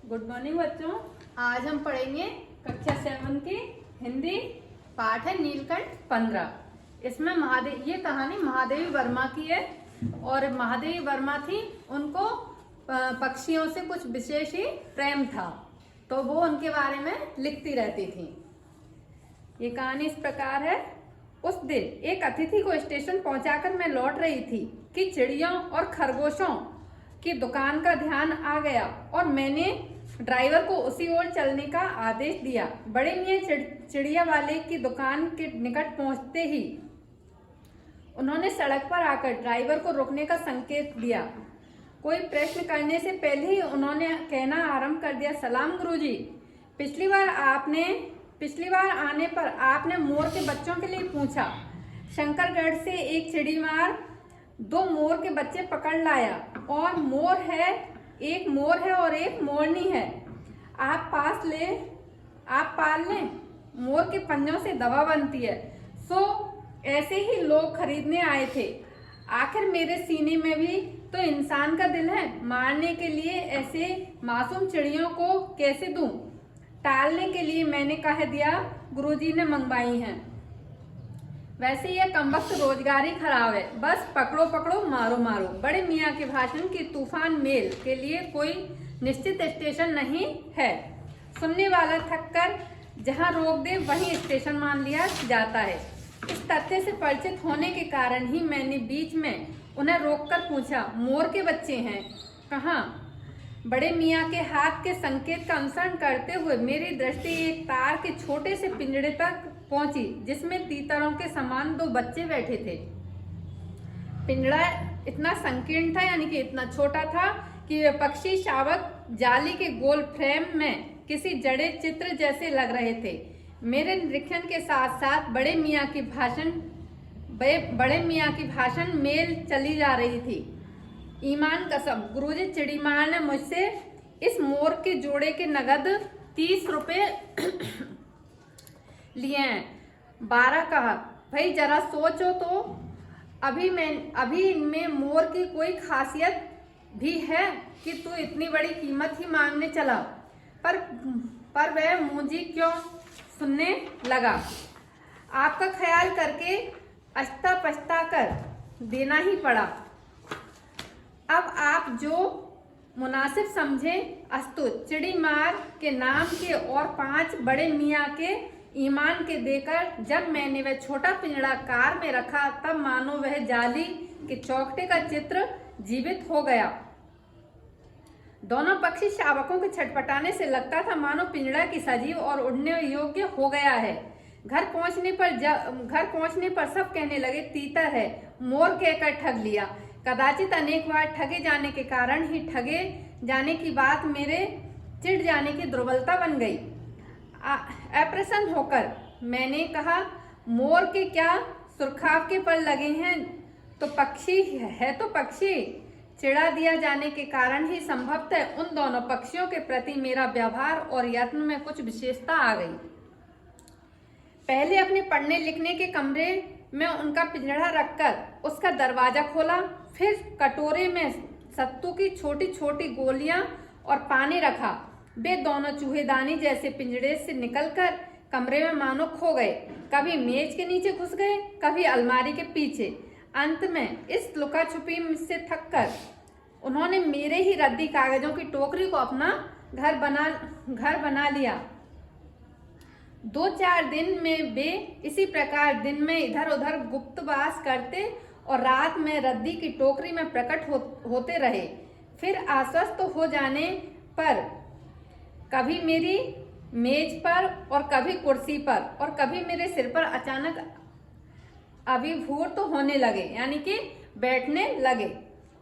Good morning बच्चों। आज हम पढ़ेंगे कक्षा 7 की हिंदी। पाठ है नीलकंठ 15। इसमें ये कहानी महादेवी वर्मा की है और महादेवी वर्मा थी, उनको पक्षियों से कुछ विशेष ही प्रेम था, तो वो उनके बारे में लिखती रहती थी। ये कहानी इस प्रकार है। उस दिन एक अतिथि को स्टेशन पहुंचाकर मैं लौट रही थी कि चिड़ियों और खरगोशों की दुकान का ध्यान आ गया और मैंने ड्राइवर को उसी ओर चलने का आदेश दिया। बड़े मियाँ चिड़िया वाले की दुकान के निकट पहुंचते ही उन्होंने सड़क पर आकर ड्राइवर को रुकने का संकेत दिया। कोई प्रश्न करने से पहले ही उन्होंने कहना आरंभ कर दिया, सलाम गुरुजी। पिछली बार आने पर आपने मोर के बच्चों के लिए पूछा। शंकरगढ़ से एक चिड़ीमार 2 मोर के बच्चे पकड़ लाया और एक मोर है और एक मोरनी है। आप पाल लें। मोर के पंजों से दवा बनती है। सो ऐसे ही लोग खरीदने आए थे। आखिर मेरे सीने में भी तो इंसान का दिल है। मारने के लिए ऐसे मासूम चिड़ियों को कैसे दूं? टालने के लिए मैंने कह दिया, गुरुजी ने मंगवाई हैं। वैसे यह कमबख्त रोजगार ही खराब है। बस पकड़ो पकड़ो, मारो मारो। बड़े मियाँ के भाषण की तूफान मेल के लिए कोई निश्चित स्टेशन नहीं है। सुनने वाला थक कर जहाँ रोक दे वहीं स्टेशन मान लिया जाता है। इस तथ्य से परिचित होने के कारण ही मैंने बीच में उन्हें रोककर पूछा, मोर के बच्चे हैं कहाँ? बड़े मियाँ के हाथ के संकेत का अनुसरण करते हुए मेरी दृष्टि एक तार के छोटे से पिंजड़े तक पहुंची जिसमें तीतरों के समान 2 बच्चे बैठे थे। पिंजड़ा इतना संकीर्ण था, यानी कि इतना छोटा था कि वे पक्षी शावक जाली के गोल फ्रेम में किसी जड़े चित्र जैसे लग रहे थे। मेरे निरीक्षण के साथ साथ बड़े मियाँ की भाषण मेल चली जा रही थी। ईमान कसम, गुरुजी चिड़ीमार ने मुझसे इस मोर के जोड़े के नगद 30 रुपए लिए हैं। 12 कहा। भाई जरा सोचो तो, अभी इनमें मोर की कोई खासियत भी है कि तू इतनी बड़ी कीमत ही मांगने चला? पर वह मुझी क्यों सुनने लगा। आपका ख्याल करके अछता पछता कर देना ही पड़ा। अब आप जो मुनासिब समझे अस्तु। चिड़ीमार के नाम के और 5 बड़े मियाँ के ईमान के देकर जब मैंने वह छोटा पिंजड़ा कार में रखा, तब मानो वह जाली के चौखटे का चित्र जीवित हो गया। दोनों पक्षी शावकों के छटपटाने से लगता था मानो पिंजड़ा की सजीव और उड़ने योग्य हो गया है। घर पहुंचने पर सब कहने लगे, तीतर है। मोर कहकर ठग लिया। कदाचित अनेक बार ठगे जाने के कारण ही ठगे जाने की बात मेरे चिढ़ जाने की दुर्बलता बन गई। अप्रसन्न होकर मैंने कहा, मोर के क्या सुरखाव के पर लगे हैं? तो पक्षी है तो पक्षी। चिढ़ा दिया जाने के कारण ही संभवतः उन दोनों पक्षियों के प्रति मेरा व्यवहार और यत्न में कुछ विशेषता आ गई। पहले अपने पढ़ने लिखने के कमरे में उनका पिंजड़ा रखकर उसका दरवाजा खोला, फिर कटोरे में सत्तू की छोटी छोटी गोलियां और पानी रखा। वे दोनों चूहेदानी जैसे पिंजड़े से निकलकर कमरे में मानो खो गए। कभी मेज के नीचे घुस गए, कभी अलमारी के पीछे। अंत में इस लुका छुपी से थक कर उन्होंने मेरे ही रद्दी कागजों की टोकरी को अपना घर बना लिया। 2-4 दिन में वे इसी प्रकार दिन में इधर उधर गुप्तवास करते और रात में रद्दी की टोकरी में प्रकट होते रहे। फिर आश्वस्त हो जाने पर कभी मेरी मेज पर और कभी कुर्सी पर और कभी मेरे सिर पर अचानक अभिभूत होने लगे, यानी कि बैठने लगे।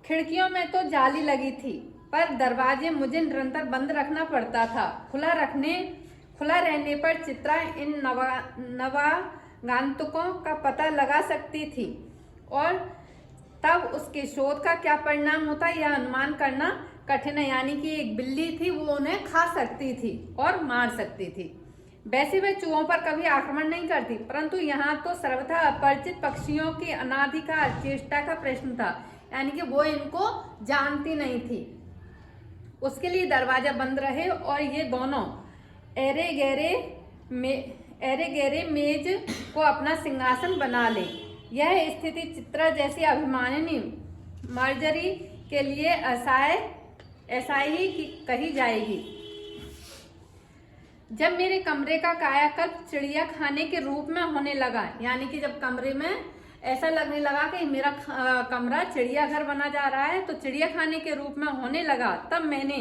खिड़कियों में तो जाली लगी थी, पर दरवाजे मुझे निरंतर बंद रखना पड़ता था। खुला रहने पर चित्रा इन नवागंतुकों का पता लगा सकती थी और तब उसके शोध का क्या परिणाम होता यह अनुमान करना कठिन है। यानी कि एक बिल्ली थी, वो उन्हें खा सकती थी और मार सकती थी। वैसे वह चूहों पर कभी आक्रमण नहीं करती, परंतु यहाँ तो सर्वथा अपरिचित पक्षियों की अनाधिकार चेष्टा का प्रश्न था, यानी कि वो इनको जानती नहीं थी। उसके लिए दरवाजा बंद रहे और ये दोनों एरे गहरे मेज को अपना सिंहासन बना ले। यह स्थिति चित्रा जैसी अभिमानिनी मार्जरी के लिए ऐसा ही कही जाएगी। जब मेरे कमरे का कायाकल्प चिड़िया खाने के रूप में होने लगा, यानी कि जब कमरे में ऐसा लगने लगा कि मेरा कमरा चिड़ियाघर बना जा रहा है, तो चिड़िया खाने के रूप में होने लगा, तब मैंने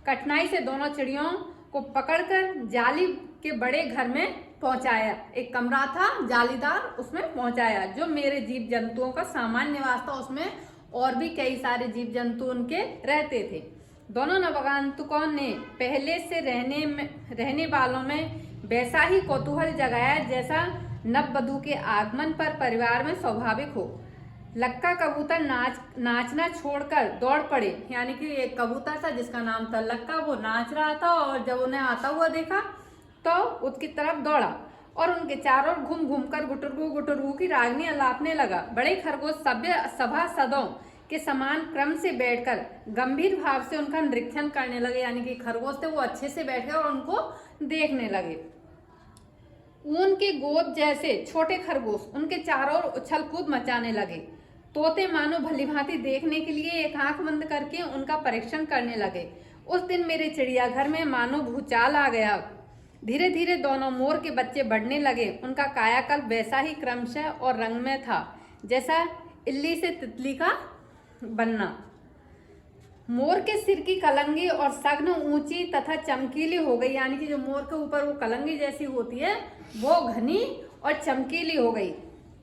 कठिनाई से दोनों चिड़ियों को पकड़कर जाली के बड़े घर में पहुंचाया। एक कमरा था जालीदार, उसमें पहुंचाया, जो मेरे जीव जंतुओं का सामान्य निवास था। उसमें और भी कई सारे जीव जंतु उनके रहते थे। दोनों नवागंतुकों ने पहले से रहने वालों में वैसा ही कौतूहल जगाया जैसा नववधू के आगमन पर परिवार में स्वाभाविक हो। लक्का कबूतर नाचना छोड़कर दौड़ पड़े, यानी कि एक कबूतर था जिसका नाम था लक्का, वो नाच रहा था और जब उन्हें आता हुआ देखा तो उसकी तरफ दौड़ा और उनके चारों ओर घूम घूम कर गुटुरगु गुटुरगु की रागनी अलापने लगा। बड़े खरगोश सभासदों के समान क्रम से बैठकर गंभीर भाव से उनका निरीक्षण करने लगे, यानी कि खरगोश थे वो अच्छे से बैठ गए और उनको देखने लगे। ऊन के गोद जैसे छोटे खरगोश उनके चारों ओर उछल कूद मचाने लगे। तोते मानो भलीभांति देखने के लिए एक आंख बंद करके उनका परीक्षण करने लगे। उस दिन मेरे चिड़ियाघर में मानो भूचाल आ गया। धीरे धीरे दोनों मोर के बच्चे बढ़ने लगे। उनका कायाकल्प वैसा ही क्रमशः और रंग में था जैसा इल्ली से तितली का बनना। मोर के सिर की कलंगी और सघन ऊंची तथा चमकीली हो गई, यानी कि जो मोर के ऊपर वो कलंगी जैसी होती है वो घनी और चमकीली हो गई।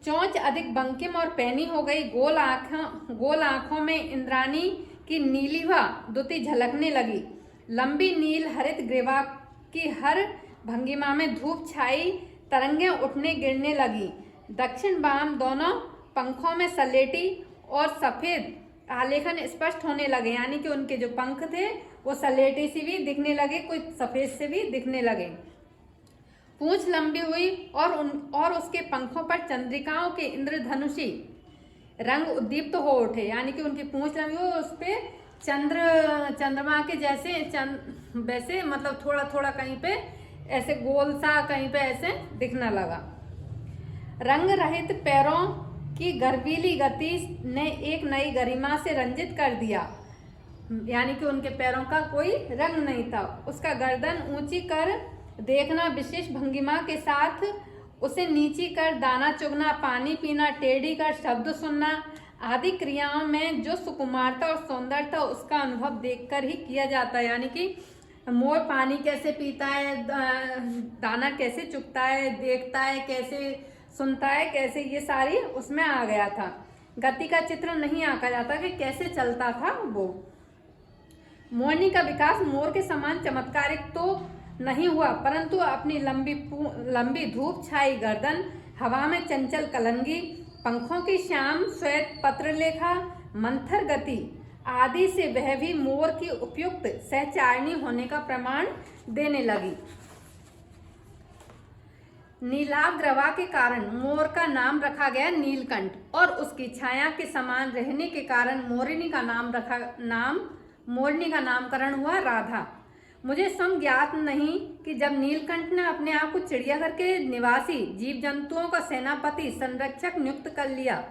चोंच अधिक बंकिम और पैनी हो गई। गोल आंखों में इंद्राणी की नीलिभा द्युति झलकने लगी। लंबी नील हरित ग्रीवा की हर भंगिमा में धूप छाई तरंगें उठने गिरने लगी। दक्षिण बाम दोनों पंखों में सलेटी और सफेद आलेखन स्पष्ट होने लगे, यानी कि उनके जो पंख थे वो सलेटी से भी दिखने लगे, कुछ सफेद से भी दिखने लगे। पूंछ लंबी हुई और उसके पंखों पर चंद्रिकाओं के इंद्रधनुषी रंग उद्दीप्त हो उठे, यानी कि उनकी पूंछ लंबी हुई, उस पे चंद्रमा के जैसे वैसे मतलब थोड़ा थोड़ा कहीं पे ऐसे गोल सा, कहीं पे ऐसे दिखने लगा। रंग रहित पैरों की गर्वीली गति ने एक नई गरिमा से रंजित कर दिया, यानी कि उनके पैरों का कोई रंग नहीं था। उसका गर्दन ऊंची कर देखना, विशेष भंगिमा के साथ उसे नीची कर दाना चुगना, पानी पीना, टेढ़ी कर शब्द सुनना आदि क्रियाओं में जो सुकुमारता और सौंदर्यता उसका अनुभव देखकर ही किया जाता है, यानी कि मोर पानी कैसे पीता है, दाना कैसे चुगता है, देखता है कैसे, सुनता है कैसे, ये सारी उसमें आ गया था। गति का चित्र नहीं आंका जाता कि कैसे चलता था वो। मोरनी का विकास मोर के समान चमत्कारिक तो नहीं हुआ, परंतु अपनी लंबी धूप छाई गर्दन, हवा में चंचल कलंगी, पंखों की श्याम श्वेत पत्रलेखा, मंथर गति आदि से वह भी मोर की उपयुक्त सहचारिणी होने का प्रमाण देने लगी। नीलाग्रवा के कारण मोर का नाम रखा गया नीलकंठ और उसकी छाया के समान रहने के कारण मोरनी का नामकरण हुआ राधा। मुझे सम ज्ञात नहीं कि जब नीलकंठ ने अपने आप को चिड़ियाघर के निवासी जीव जंतुओं का सेनापति संरक्षक नियुक्त कर लिया,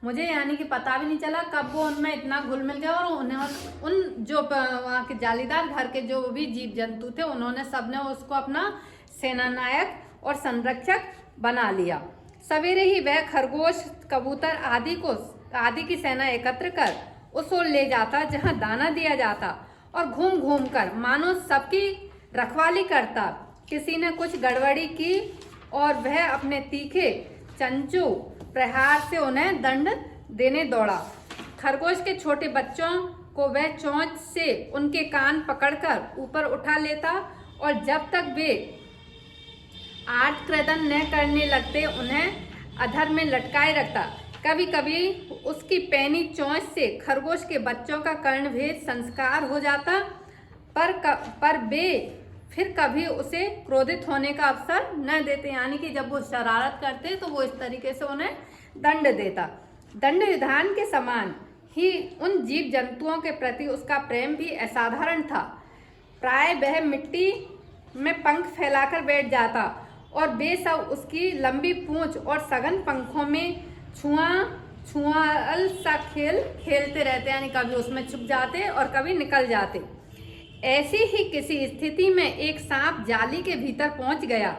मुझे यानी कि पता भी नहीं चला कब वो उनमें इतना घुल मिल गया और उन्हें उन जो वहाँ के जालीदार घर के जो भी जीव जंतु थे उन्होंने सबने उसको अपना सेनानायक और संरक्षक बना लिया। सवेरे ही वह खरगोश, कबूतर आदि की सेना एकत्र कर उस ओर ले जाता जहां दाना दिया जाता और घूम घूम कर मानो सबकी रखवाली करता। किसी ने कुछ गड़बड़ी की और वह अपने तीखे चंचू प्रहार से उन्हें दंड देने दौड़ा। खरगोश के छोटे बच्चों को वह चोंच से उनके कान पकड़कर ऊपर उठा लेता और जब तक वे आर्तक्रदन न करने लगते उन्हें अधर में लटकाए रखता। कभी कभी उसकी पैनी चोंच से खरगोश के बच्चों का कर्णभेद संस्कार हो जाता, पर वे फिर कभी उसे क्रोधित होने का अवसर न देते, यानी कि जब वो शरारत करते तो वो इस तरीके से उन्हें दंड देता। दंड विधान के समान ही उन जीव जंतुओं के प्रति उसका प्रेम भी असाधारण था। प्राय वह मिट्टी में पंख फैलाकर बैठ जाता और वे सब उसकी लंबी पूंछ और सघन पंखों में छुआल सा खेल खेलते रहते, यानी कभी उसमें छुप जाते और कभी निकल जाते। ऐसी ही किसी स्थिति में एक सांप जाली के भीतर पहुंच गया।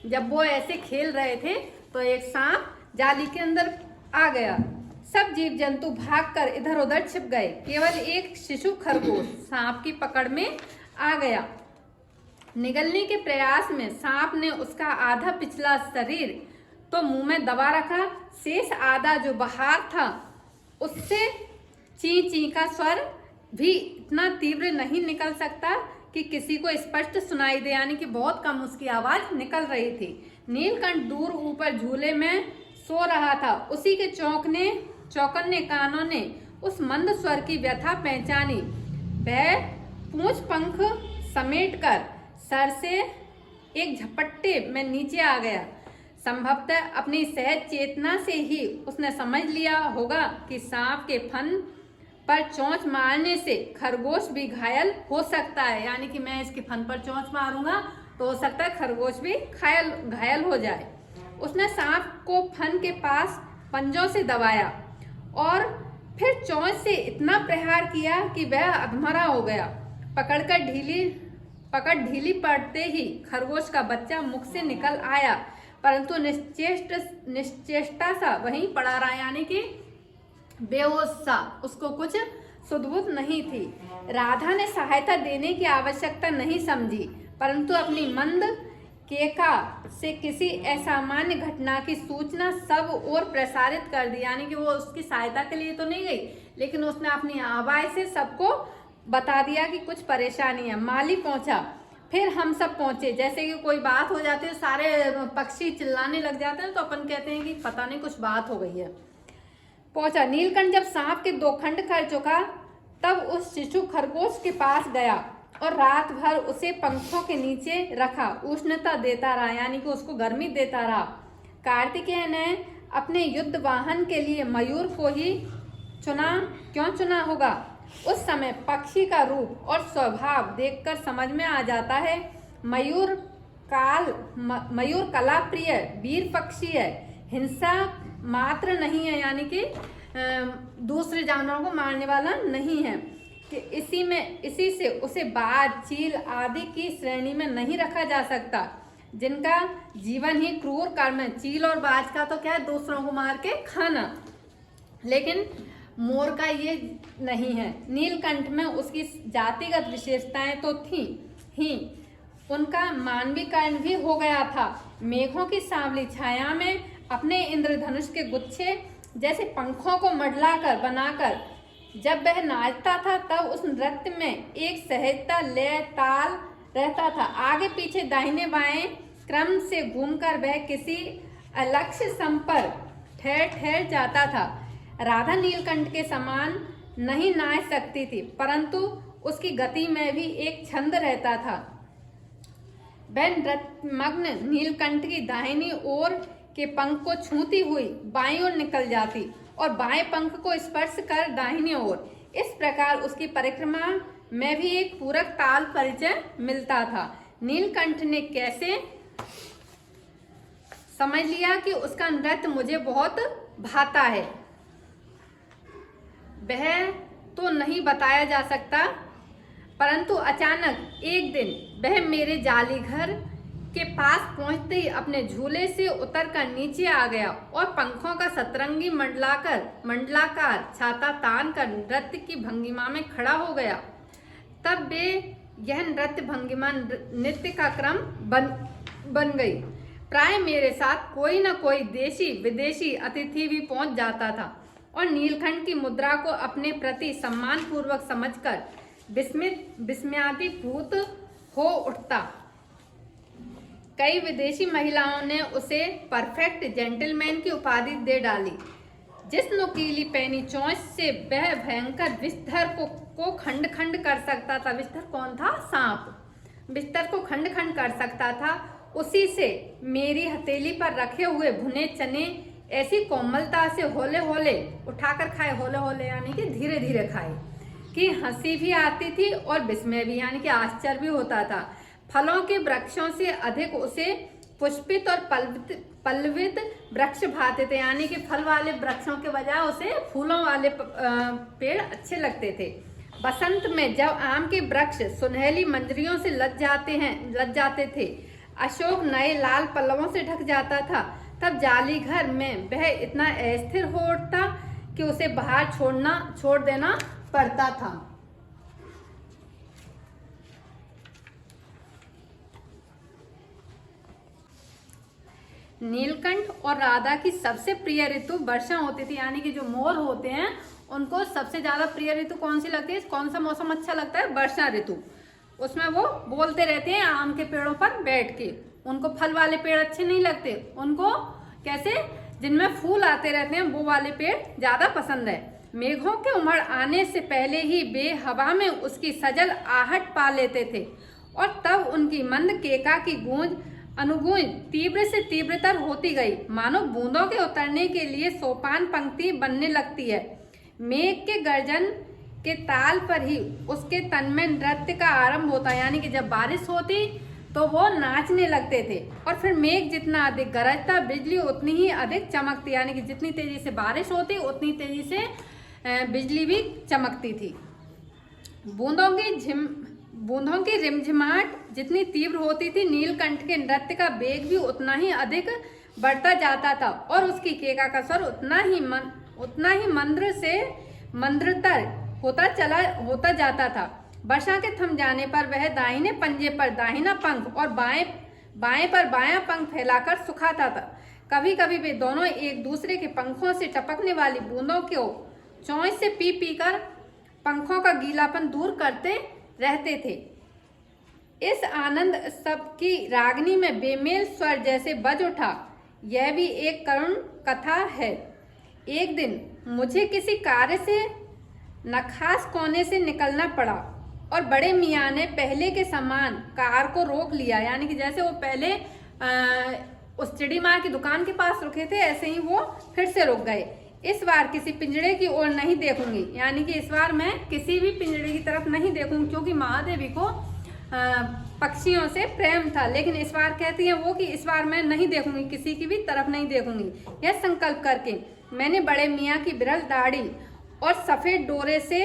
जब वो ऐसे खेल रहे थे तो एक सांप जाली के अंदर आ गया। सब जीव जंतु भागकर इधर उधर छिप गए। केवल एक शिशु खरगोश सांप की पकड़ में आ गया। निगलने के प्रयास में सांप ने उसका आधा पिछला शरीर तो मुंह में दबा रखा, शेष आधा जो बाहर था उससे ची ची का स्वर भी इतना तीव्र नहीं निकल सकता कि किसी को स्पष्ट सुनाई दे, यानी कि बहुत कम उसकी आवाज निकल रही थी। नीलकंठ दूर ऊपर झूले में सो रहा था। उसी के चौकन्ने कानों ने उस मंद स्वर की व्यथा पहचानी। वह पूंछ पंख समेटकर सर से एक झपट्टे में नीचे आ गया। संभवतः अपनी सहज चेतना से ही उसने समझ लिया होगा कि सांप के फन पर चोंच मारने से खरगोश भी घायल हो सकता है, यानी कि मैं इसके फन पर चोंच मारूंगा तो हो सकता है खरगोश भी घायल हो जाए। उसने सांप को फन के पास पंजों से दबाया और फिर चोंच से इतना प्रहार किया कि वह अधमरा हो गया। पकड़ ढीली पड़ते ही खरगोश का बच्चा मुख से निकल आया, परंतु निश्चेष्टा सा वहीं पड़ा रहा, यानी कि बेहोश सा, उसको कुछ सुध-बुध नहीं थी। राधा ने सहायता देने की आवश्यकता नहीं समझी, परंतु अपनी मंद केका से किसी असामान्य घटना की सूचना सब ओर प्रसारित कर दी, यानी कि वो उसकी सहायता के लिए तो नहीं गई, लेकिन उसने अपनी आवाज से सबको बता दिया कि कुछ परेशानी है। माली पहुंचा, फिर हम सब पहुंचे। जैसे कि कोई बात हो जाती है, सारे पक्षी चिल्लाने लग जाते हैं, तो अपन कहते हैं कि पता नहीं कुछ बात हो गई है। पहुंचा। नीलकंठ जब सांप के 2 खंड कर चुका तब उस शिशु खरगोश के पास गया और रात भर उसे पंखों के नीचे रखा, उष्णता देता रहा, यानी कि उसको गर्मी देता रहा। कार्तिकेय ने अपने युद्ध वाहन के लिए मयूर को ही क्यों चुना होगा? उस समय पक्षी का रूप और स्वभाव देखकर समझ में आ जाता है। मयूर कला प्रिय वीर पक्षी है, हिंसा मात्र नहीं है, यानी कि दूसरे जानवरों को मारने वाला नहीं है। कि इसी से उसे बाज, चील आदि की श्रेणी में नहीं रखा जा सकता, जिनका जीवन ही क्रूर कर्म है। चील और बाज का तो क्या है, दूसरों को मार के खाना, लेकिन मोर का ये नहीं है। नीलकंठ में उसकी जातिगत विशेषताएं तो थी ही, उनका मानवीकरण भी हो गया था। मेघों की सांवली छाया में अपने इंद्रधनुष के गुच्छे जैसे पंखों को मडलाकर बनाकर जब वह नाचता था, तब उस नृत्य में एक सहजता, लय, ताल रहता था। आगे पीछे दाहिने बाएं क्रम से घूमकर वह किसी अलक्ष्य सम पर ठहर जाता था। राधा नीलकंठ के समान नहीं नाच सकती थी, परंतु उसकी गति में भी एक छंद रहता था। वह नृत्यमग्न नीलकंठ की दाहिनी ओर के पंख को छूती हुई बाईं ओर निकल जाती और बाएं पंख को स्पर्श कर दाहिनी ओर। इस प्रकार उसकी परिक्रमा में भी एक पूरक ताल परिचय मिलता था। नीलकंठ ने कैसे समझ लिया कि उसका नृत्य मुझे बहुत भाता है, वह तो नहीं बताया जा सकता, परंतु अचानक एक दिन वह मेरे जाली घर के पास पहुंचते ही अपने झूले से उतरकर नीचे आ गया और पंखों का सतरंगी मंडलाकार छाता तान कर नृत्य की भंगिमा में खड़ा हो गया। तब वे यह नृत्य भंगिमा नृत्य का क्रम बन गई। प्राय मेरे साथ कोई न कोई देशी विदेशी अतिथि भी पहुंच जाता था और नीलकंठ की मुद्रा को अपने प्रति सम्मान पूर्वक समझकर विस्मयाभिभूत हो उठता। कई विदेशी महिलाओं ने उसे परफेक्ट जेंटलमैन की उपाधि दे डाली। जिस नुकीली पैनी चोंच से वह भयंकर बिस्तर को खंड खंड कर सकता था, बिस्तर कौन था? सांप। बिस्तर को खंड खंड कर सकता था, उसी से मेरी हथेली पर रखे हुए भुने चने ऐसी कोमलता से होले होले उठाकर खाए, होले होले यानी कि धीरे धीरे खाए, कि हंसी भी आती थी और विस्मय भी यानी कि आश्चर्य भी होता था। फलों के वृक्षों से अधिक उसे पुष्पित और पल्लवित वृक्ष भाते थे, यानी कि फल वाले वृक्षों के बजाय उसे फूलों वाले पेड़ अच्छे लगते थे। बसंत में जब आम के वृक्ष सुनहली मंजरियों से लद जाते थे, अशोक नए लाल पल्लवों से ढक जाता था, तब जाली घर में वह इतना अस्थिर हो उठता कि उसे बाहर छोड़ देना पड़ता था। नीलकंठ और राधा की सबसे प्रिय ऋतु वर्षा होती थी, यानी कि जो मोर होते हैं उनको सबसे ज्यादा प्रिय ऋतु कौन सी लगती है, कौन सा मौसम अच्छा लगता है, वर्षा ऋतु। उसमें वो बोलते रहते हैं आम के पेड़ों पर बैठ के। उनको फल वाले पेड़ अच्छे नहीं लगते, उनको कैसे जिनमें फूल आते रहते हैं वो वाले पेड़ ज्यादा पसंद है। मेघों के उमड़ आने से पहले ही वे हवा में उसकी सजल आहट पा लेते थे और तब उनकी मंद केका की गूंज अनुगूंज तीव्र से तीव्रतर होती गई, मानो बूंदों के उतरने के लिए सोपान पंक्ति बनने लगती है। मेघ के गर्जन के ताल पर ही उसके तन में नृत्य का आरंभ होता है, यानी कि जब बारिश होती तो वो नाचने लगते थे। और फिर मेघ जितना अधिक गरजता बिजली उतनी ही अधिक चमकती, यानी कि जितनी तेजी से बारिश होती उतनी तेजी से बिजली भी चमकती थी। बूंदों की रिमझिमाहट जितनी तीव्र होती थी, नीलकंठ के नृत्य का वेग भी उतना ही अधिक बढ़ता जाता था और उसकी केका का स्वर उतना ही मंद्र से मंद्रतर होता जाता था। वर्षा के थम जाने पर वह दाहिने पंजे पर दाहिना पंख और बाएं पर बायां पंख फैलाकर सुखाता था। कभी कभी वे दोनों एक दूसरे के पंखों से टपकने वाली बूंदों को चोंच से पी पी कर पंखों का गीलापन दूर करते रहते थे। इस आनंद सबकी रागनी में बेमेल स्वर जैसे बज उठा। यह भी एक करुण कथा है। एक दिन मुझे किसी कार्य से नखास कोने से निकलना पड़ा और बड़े मियाँ ने पहले के समान कार को रोक लिया, यानी कि जैसे वो पहले उस चिड़ी माँ की दुकान के पास रुके थे ऐसे ही वो फिर से रुक गए। इस बार किसी पिंजड़े की ओर नहीं देखूंगी, यानी कि इस बार मैं किसी भी पिंजड़े की तरफ नहीं देखूंगी, क्योंकि महादेवी को पक्षियों से प्रेम था। लेकिन इस बार कहती है वो कि इस बार मैं नहीं देखूंगी, किसी की भी तरफ नहीं देखूंगी। यह संकल्प करके मैंने बड़े मियाँ की बिरल दाढ़ी और सफेद डोरे से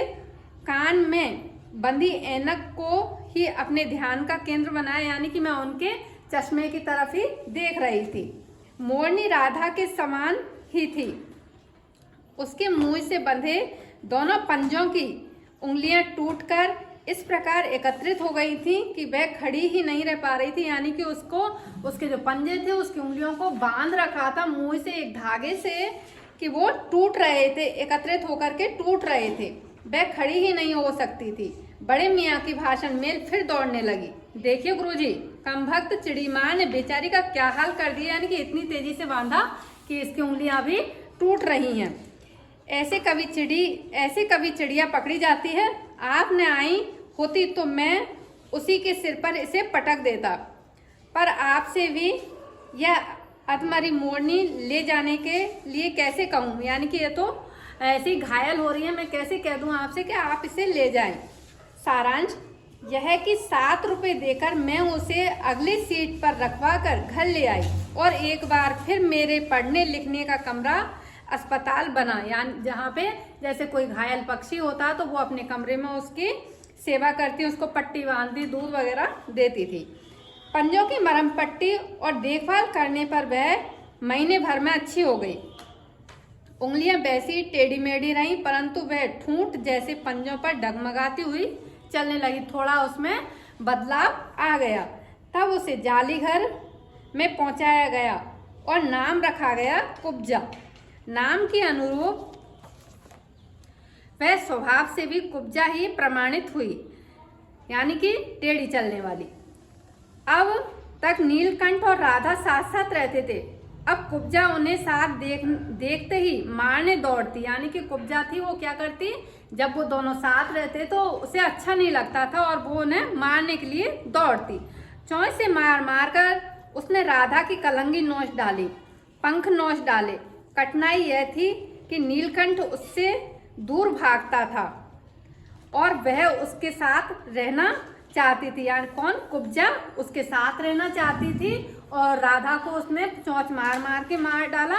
कान में बंधी ऐनक को ही अपने ध्यान का केंद्र बनाया, यानी कि मैं उनके चश्मे की तरफ ही देख रही थी। मोरनी राधा के समान ही थी। उसके मुंह से बंधे दोनों पंजों की उंगलियां टूटकर इस प्रकार एकत्रित हो गई थी कि वह खड़ी ही नहीं रह पा रही थी, यानी कि उसके जो पंजे थे उसकी उंगलियों को बांध रखा था मुंह से एक धागे से कि वो टूट रहे थे, एकत्रित होकर के टूट रहे थे। वह खड़ी ही नहीं हो सकती थी। बड़े मियाँ की भाषण मेल फिर दौड़ने लगी। देखिए गुरुजी, कमभक्त चिड़ी माँ ने बेचारी का क्या हाल कर दिया, यानी कि इतनी तेजी से बांधा कि इसकी उंगलियां भी टूट रही हैं। ऐसे कभी चिड़िया पकड़ी जाती है। आपने आई होती तो मैं उसी के सिर पर इसे पटक देता, पर आपसे भी यह अधमरी मोरनी ले जाने के लिए कैसे कहूँ, यानी कि ये तो ऐसी घायल हो रही है, मैं कैसे कह दूँ आपसे कि आप इसे ले जाएं। सारांश यह कि 7 रुपये देकर मैं उसे अगली सीट पर रखवा कर घर ले आई और एक बार फिर मेरे पढ़ने लिखने का कमरा अस्पताल बना, यानी जहाँ पे जैसे कोई घायल पक्षी होता तो वो अपने कमरे में उसकी सेवा करती, उसको पट्टी बांधती, दूध वगैरह देती थी। पंजों की मरहम पट्टी और देखभाल करने पर वह महीने भर में अच्छी हो गई। उंगलियां वैसी टेढ़ी मेढ़ी रहीं, परंतु वह ठूंठ जैसे पंजों पर डगमगाती हुई चलने लगी। थोड़ा उसमें बदलाव आ गया। तब उसे जाली घर में पहुंचाया गया और नाम रखा गया कुब्जा। नाम के अनुरूप वह स्वभाव से भी कुब्जा ही प्रमाणित हुई, यानी कि टेढ़ी चलने वाली। अब तक नीलकंठ और राधा साथ साथ रहते थे। अब कुब्जा उन्हें साथ देखते ही मारने दौड़ती, यानी कि कुब्जा थी वो क्या करती, जब वो दोनों साथ रहते तो उसे अच्छा नहीं लगता था और वो उन्हें मारने के लिए दौड़ती। चोंच से मार मार कर उसने राधा की कलंगी नोच डाली, पंख नोच डाले, कठिनाई यह थी कि नीलकंठ उससे दूर भागता था और वह उसके साथ रहना चाहती थी। यानी कौन? कुब्जा उसके साथ रहना चाहती थी और राधा को उसने चोंच मार मार के मार डाला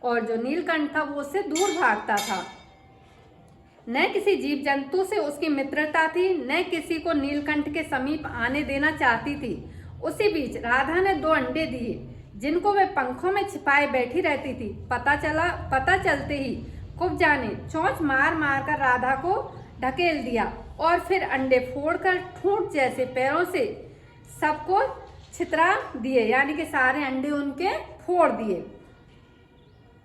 और जो नीलकंठ था वो उससे दूर भागता था। न किसी जीव जंतु से उसकी मित्रता थी, न किसी को नीलकंठ के समीप आने देना चाहती थी। उसी बीच राधा ने 2 अंडे दिए जिनको वे पंखों में छिपाए बैठी रहती थी। पता चलते ही कुब्जा ने चोंच मार मार कर राधा को ढकेल दिया और फिर अंडे फोड़कर ठूंठ जैसे पैरों से सबको छितरा दिए, यानी कि सारे अंडे उनके फोड़ दिए।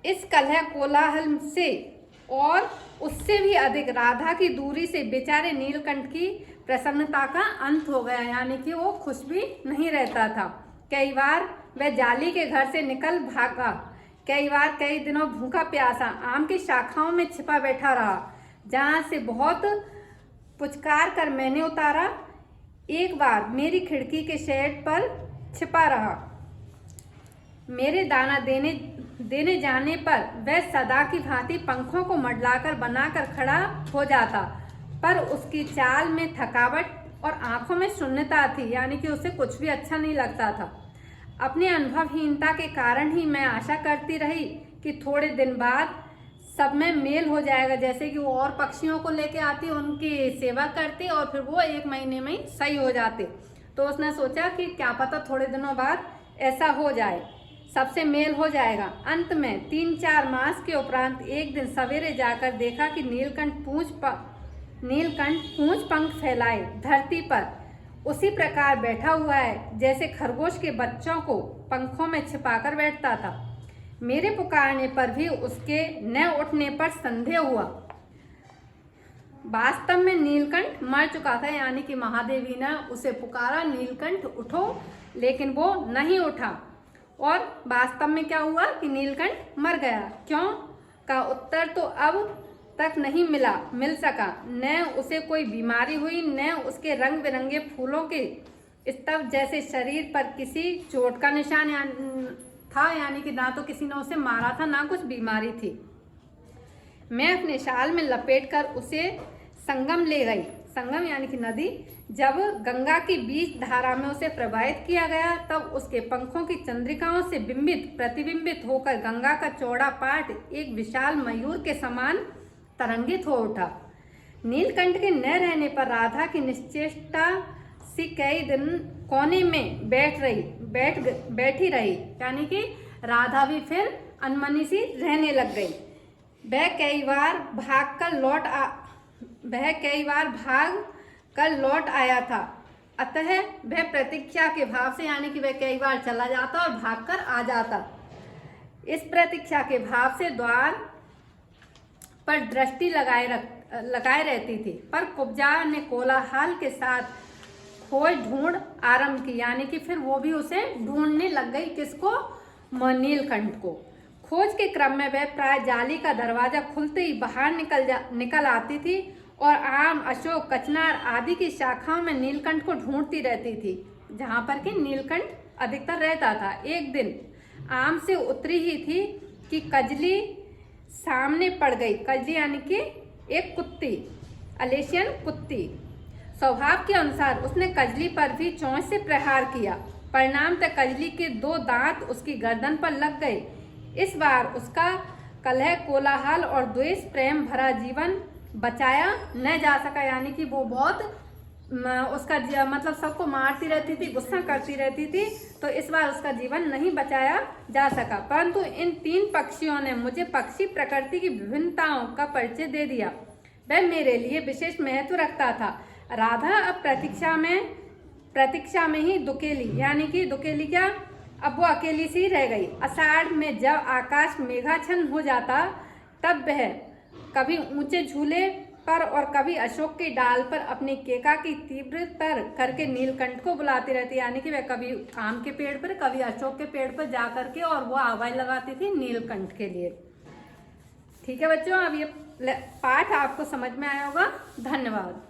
इस कलह कोलाहल से और उससे भी अधिक राधा की दूरी से बेचारे नीलकंठ की प्रसन्नता का अंत हो गया, यानी कि वो खुश भी नहीं रहता था। कई बार वह जाली के घर से निकल भागा, कई बार कई दिनों भूखा प्यासा आम की शाखाओं में छिपा बैठा रहा, जहाँ से बहुत पुचकार कर मैंने उतारा। एक बार मेरी खिड़की के शेड पर छिपा रहा। मेरे दाना देने जाने पर वह सदा की भांति पंखों को मडलाकर बनाकर खड़ा हो जाता, पर उसकी चाल में थकावट और आंखों में शून्यता थी, यानी कि उसे कुछ भी अच्छा नहीं लगता था। अपनी अनुभवहीनता के कारण ही मैं आशा करती रही कि थोड़े दिन बाद सब में मेल हो जाएगा, जैसे कि वो और पक्षियों को लेके आती, उनकी सेवा करती और फिर वो 1 महीने में ही सही हो जाते। तो उसने सोचा कि क्या पता थोड़े दिनों बाद ऐसा हो जाए, सबसे मेल हो जाएगा। अंत में 3-4 मास के उपरांत एक दिन सवेरे जाकर देखा कि नीलकंठ पूंछ पंख फैलाए धरती पर उसी प्रकार बैठा हुआ है जैसे खरगोश के बच्चों को पंखों में छिपाकर बैठता था। मेरे पुकारने पर भी उसके न उठने पर संदेह हुआ। वास्तव में नीलकंठ मर चुका था, यानी कि महादेवी ने उसे पुकारा, नीलकंठ उठो, लेकिन वो नहीं उठा। और वास्तव में क्या हुआ कि नीलकंठ मर गया। क्यों का उत्तर तो अब तक नहीं मिल सका। न उसे कोई बीमारी हुई, न उसके रंग बिरंगे फूलों के स्तव जैसे शरीर पर किसी चोट का निशान था, यानी कि ना तो किसी ने उसे मारा था, ना कुछ बीमारी थी। मैं अपने शाल में लपेटकर उसे संगम ले गई। संगम यानी कि नदी। जब गंगा की बीच धारा में उसे प्रवाहित किया गया तब उसके पंखों की चंद्रिकाओं से प्रतिबिंबित होकर गंगा का चौड़ा पाट एक विशाल मयूर के समान तरंगित हो उठा। नीलकंठ के न रहने पर राधा की निश्चेष्टा सी कई दिन कोने में बैठी रही, यानी कि राधा भी फिर अनमनी सी रहने लग गई। वह कई बार भाग कर लौट आया था, अतः वह प्रतीक्षा के भाव से, यानी कि वह कई बार चला जाता और भागकर आ जाता। इस प्रतीक्षा के भाव से द्वार पर दृष्टि लगाए रहती थी, पर कुब्जा ने कोलाहल के साथ खोज ढूंढ आरंभ की, यानी कि फिर वो भी उसे ढूंढने लग गई। किसको? नीलकंठ को। खोज के क्रम में वह प्राय जाली का दरवाजा खुलते ही बाहर निकल आती थी और आम, अशोक, कचनार आदि की शाखाओं में नीलकंठ को ढूंढती रहती थी, जहाँ पर कि नीलकंठ अधिकतर रहता था। एक दिन आम से उतरी ही थी कि कजली सामने पड़ गई। कजली यानी कि एक कुत्ती, अलेशियन कुत्ती। स्वभाव के अनुसार उसने कजली पर भी चोंच से प्रहार किया। परिणामतः कजली के 2 दांत उसकी गर्दन पर लग गए। इस बार उसका कलह, कोलाहल और द्वेष प्रेम भरा जीवन बचाया न जा सका, यानी कि वो बहुत उसका मतलब सबको मारती रहती थी, गुस्सा करती रहती थी, तो इस बार उसका जीवन नहीं बचाया जा सका। परंतु इन 3 पक्षियों ने मुझे पक्षी प्रकृति की विभिन्नताओं का परिचय दे दिया। वह मेरे लिए विशेष महत्व रखता था। राधा अब प्रतीक्षा में ही दुकेली, यानी कि दुकेली क्या, अब वो अकेली सी रह गई। आषाढ़ में जब आकाश मेघाच्छन्न हो जाता तब वह कभी ऊंचे झूले पर और कभी अशोक की डाल पर अपनी केका की तीव्रतर करके नीलकंठ को बुलाती रहती, यानी कि वह कभी आम के पेड़ पर, कभी अशोक के पेड़ पर जा करके और वो आवाज लगाती थी नीलकंठ के लिए। ठीक है बच्चों, अब ये पाठ आपको समझ में आया होगा। धन्यवाद।